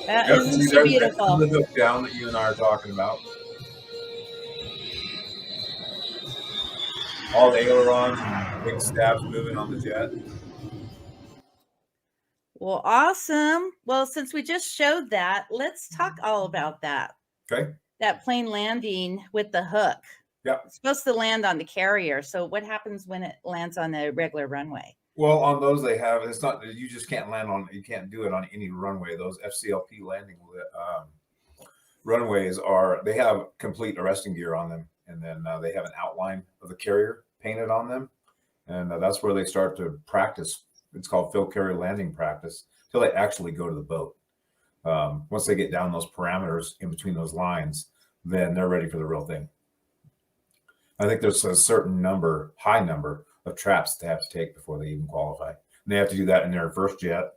That Yep, is see, just that's beautiful. the hook down that you and I are talking about. All the ailerons and big stabs moving on the jet. Well, awesome. Well, since we just showed that, let's talk all about that. Okay. That plane landing with the hook. Yep. It's supposed to land on the carrier. So what happens when it lands on the regular runway? Well, on those they have, it's not, you just can't land on, you can't do it on any runway. Those FCLP landing runways they have complete arresting gear on them. And then they have an outline of the carrier painted on them. And that's where they start to practice. It's called field carrier landing practice until they actually go to the boat. Once they get down those parameters in between those lines, then they're ready for the real thing. I think there's a certain high number of traps they have to take before they even qualify. And they have to do that in their first jet,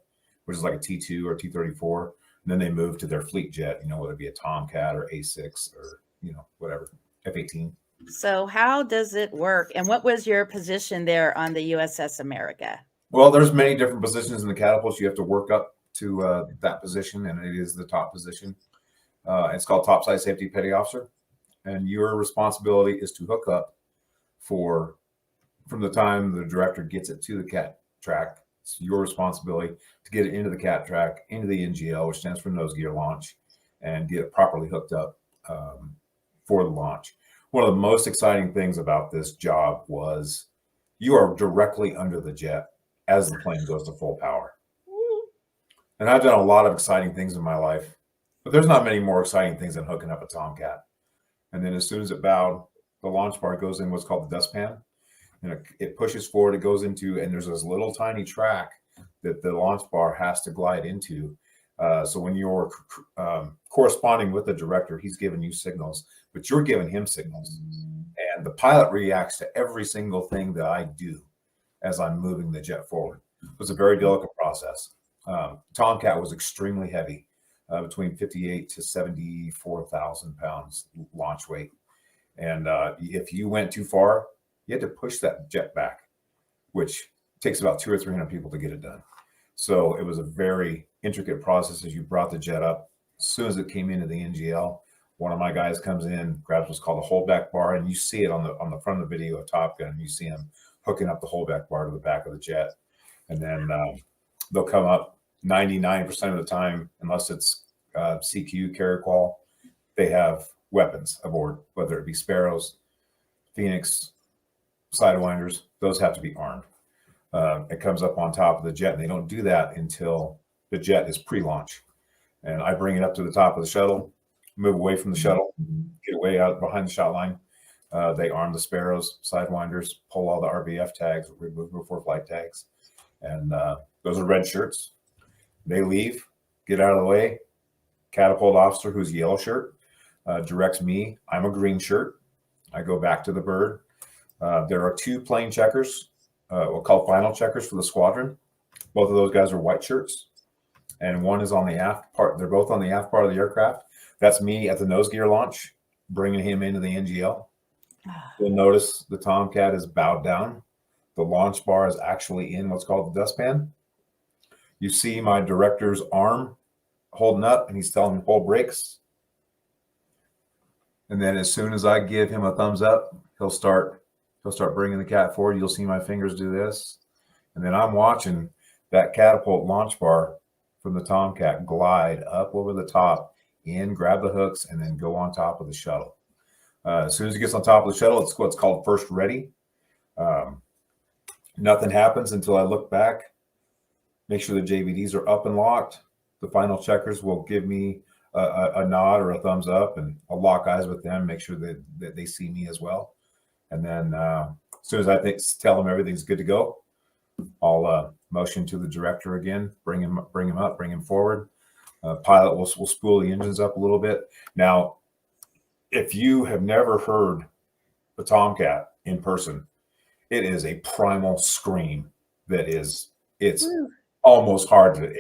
which is like a T2 or T-34. And then they move to their fleet jet, whether it be a Tomcat or A6 or, whatever, F14. So how does it work? And what was your position there on the USS America? Well, there's many different positions in the catapults. You have to work up to that position, and it is the top position. It's called topside safety petty officer. And your responsibility is to hook up from the time the director gets it to the cat track. It's your responsibility to get it into the cat track, into the NGL, which stands for nose gear launch, and get it properly hooked up for the launch. One of the most exciting things about this job was you are directly under the jet as the plane goes to full power. And I've done a lot of exciting things in my life, but there's not many more exciting things than hooking up a Tomcat. And then as soon as it bowed, the launch bar goes in what's called the dustpan. And it pushes forward, it goes into, and there's this little tiny track that the launch bar has to glide into. So when you're corresponding with the director, he's giving you signals, but you're giving him signals. And the pilot reacts to every single thing that I do as I'm moving the jet forward. It was a very delicate process. Tomcat was extremely heavy, between 58 to 74,000 pounds launch weight. And if you went too far, you had to push that jet back, which takes about 200 or 300 people to get it done. So it was a very intricate process as you brought the jet up. As soon as it came into the NGL, one of my guys comes in, grabs what's called a holdback bar, and you see it on the front of the video of Top Gun. You see him hooking up the holdback bar to the back of the jet. And then they'll come up 99% of the time, unless it's CQ carrier qual, they have weapons aboard, whether it be Sparrows, Phoenix, Sidewinders. Those have to be armed. It comes up on top of the jet, and they don't do that until the jet is pre-launch. And I bring it up to the top of the shuttle, move away from the shuttle, get away out behind the shot line. They arm the Sparrows, Sidewinders, pull all the RBF tags, remove before flight tags. And those are red shirts. They leave, get out of the way. Catapult officer, who's yellow shirt, directs me. I'm a green shirt. I go back to the bird. There are two plane checkers, we'll call final checkers for the squadron. Both of those guys are white shirts. And one is on the aft part. They're both on the aft part of the aircraft. That's me at the nose gear launch, bringing him into the NGL. You'll notice the Tomcat is bowed down. The launch bar is actually in what's called the dustpan. You see my director's arm holding up, and he's telling him hold brakes. And then as soon as I give him a thumbs up, he'll start bringing the cat forward. You'll see my fingers do this. And then I'm watching that catapult launch bar from the Tomcat glide up over the top, grab the hooks, and then go on top of the shuttle. As soon as it gets on top of the shuttle, it's what's called first ready. Nothing happens until I look back, make sure the JVDs are up and locked. The final checkers will give me a nod or a thumbs up, and I'll lock eyes with them, make sure that they see me as well. And then as soon as I tell them everything's good to go, I'll motion to the director again, bring him up, bring him forward. Pilot will spool the engines up a little bit. Now, if you have never heard the Tomcat in person, it is a primal scream that it's almost hard to,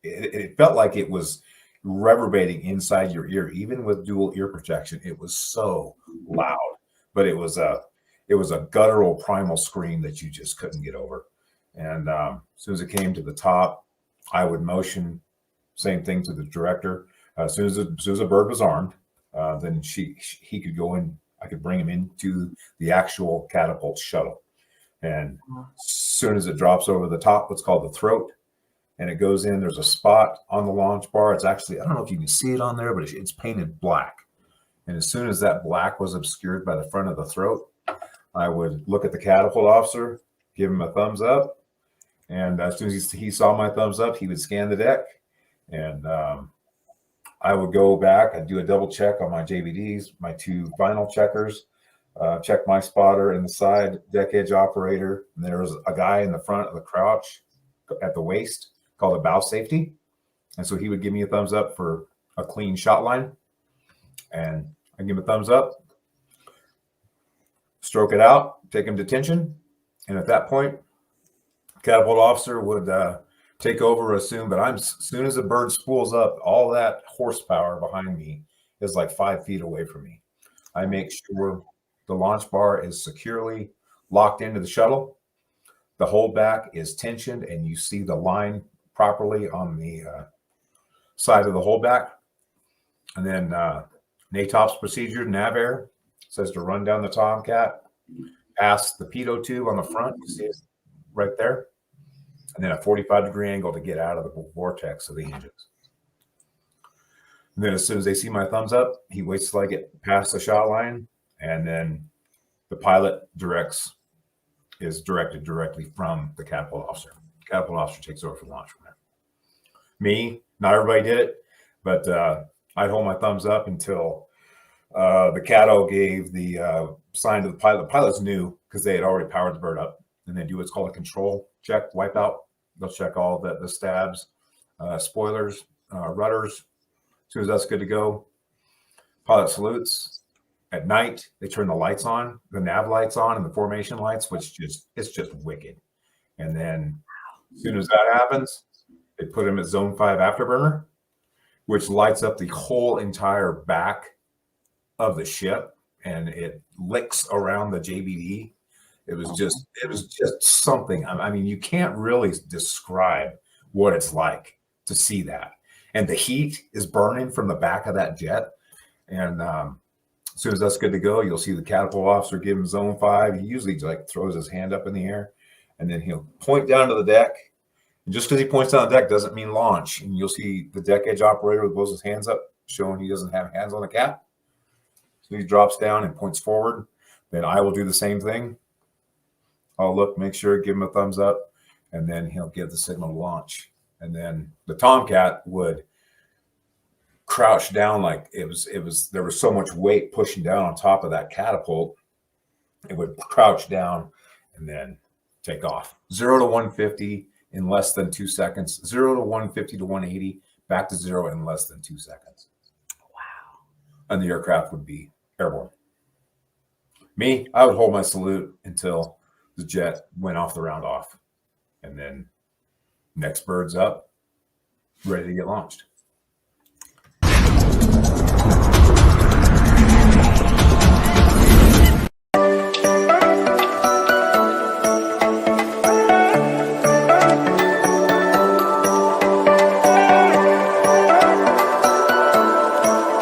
it felt like it was reverberating inside your ear, even with dual ear protection. It was so loud, but it was a guttural primal scream that you just couldn't get over. And as soon as it came to the top, I would motion Same thing to the director. As soon as a bird was armed, then he could go in. I could bring him into the actual catapult shuttle, and as soon as it drops over the top, what's called the throat, and it goes in, there's a spot on the launch bar. It's actually, I don't know if you can see it on there, but it's painted black. And as soon as that black was obscured by the front of the throat, I would look at the catapult officer, give him a thumbs up, and as soon as he saw my thumbs up, he would scan the deck, and I would go back and do a double check on my JVDs, my 2 final checkers, check my spotter in the side, deck edge operator. And there was a guy in the front of the crouch at the waist called a bow safety. And so he would give me a thumbs up for a clean shot line. And I give him a thumbs up, stroke it out, take him to tension. And at that point, catapult officer would take over, assume, but as soon as the bird spools up, all that horsepower behind me is like 5 feet away from me. I make sure the launch bar is securely locked into the shuttle. The holdback is tensioned, and you see the line properly on the side of the holdback. And then NATOPS procedure, NAVAIR, says to run down the Tomcat, past the pitot tube on the front. You see it right there. And then a 45-degree angle to get out of the vortex of the engines. And then as soon as they see my thumbs up, he waits till I get past the shot line, and then the pilot is directed directly from the catapult officer. The catapult officer takes over for launch from there. Me, not everybody did it, but I'd hold my thumbs up until the cato gave the sign to the pilot. The pilots knew because they had already powered the bird up, and they do what's called a control check, wipeout. They'll check all the stabs, spoilers, rudders. As soon as that's good to go, pilot salutes. At night, they turn the lights on, the nav lights on, and the formation lights, it's just wicked. And then as soon as that happens, they put him at zone 5 afterburner, which lights up the whole entire back of the ship, and it licks around the JBD. It was just something. I mean, you can't really describe what it's like to see that. And the heat is burning from the back of that jet. And as soon as that's good to go, you'll see the catapult officer give him zone 5. He usually like throws his hand up in the air, and then he'll point down to the deck. And just because he points down the deck doesn't mean launch. And you'll see the deck edge operator blows his hands up, showing he doesn't have hands on the cap. So he drops down and points forward. Then I will do the same thing. I'll look, make sure, give him a thumbs up, and then he'll give the signal to launch. And then the Tomcat would crouch down like there was so much weight pushing down on top of that catapult. It would crouch down and then take off. 0 to 150 in less than 2 seconds. 0 to 150 to 180, back to 0 in less than 2 seconds. Wow. And the aircraft would be airborne. Me, I would hold my salute until the jet went off the round off, and then next bird's up, ready to get launched.